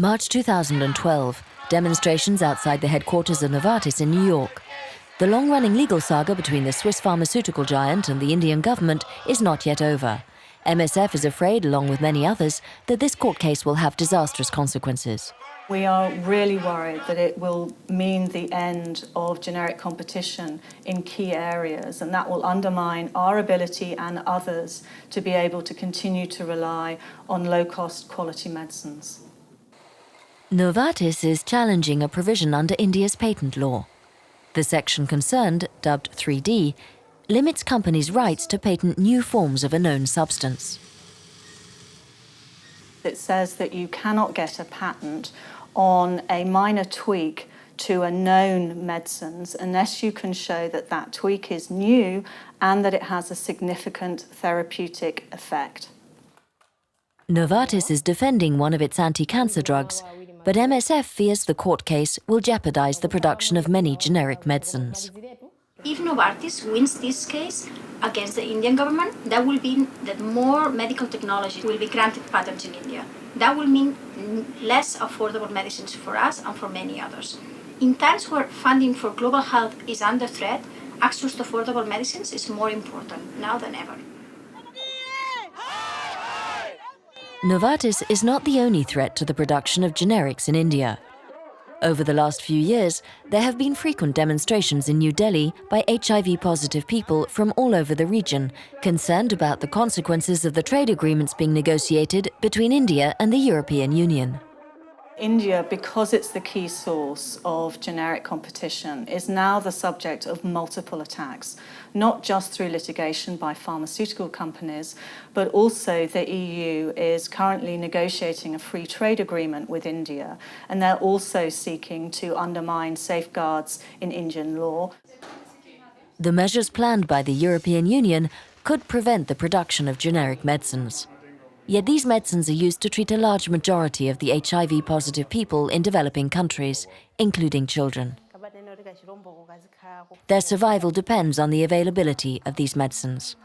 March 2012, demonstrations outside the headquarters of Novartis in New York. The long-running legal saga between the Swiss pharmaceutical giant and the Indian government is not yet over. MSF is afraid, along with many others, that this court case will have disastrous consequences. We are really worried that it will mean the end of generic competition in key areas, and that will undermine our ability and others to be able to continue to rely on low-cost quality medicines. Novartis is challenging a provision under India's patent law. The section concerned, dubbed 3D, limits companies' rights to patent new forms of a known substance. It says that you cannot get a patent on a minor tweak to a known medicines unless you can show that that tweak is new and that it has a significant therapeutic effect. Novartis is defending one of its anti-cancer drugs, but MSF fears the court case will jeopardize the production of many generic medicines. If Novartis wins this case against the Indian government, that will mean that more medical technology will be granted patents in India. That will mean less affordable medicines for us and for many others. In times where funding for global health is under threat, access to affordable medicines is more important now than ever. Novartis is not the only threat to the production of generics in India. Over the last few years, there have been frequent demonstrations in New Delhi by HIV-positive people from all over the region, concerned about the consequences of the trade agreements being negotiated between India and the European Union. India, because it's the key source of generic competition, is now the subject of multiple attacks, not just through litigation by pharmaceutical companies, but also the EU is currently negotiating a free trade agreement with India, and they're also seeking to undermine safeguards in Indian law. The measures planned by the European Union could prevent the production of generic medicines. Yet these medicines are used to treat a large majority of the HIV-positive people in developing countries, including children. Their survival depends on the availability of these medicines.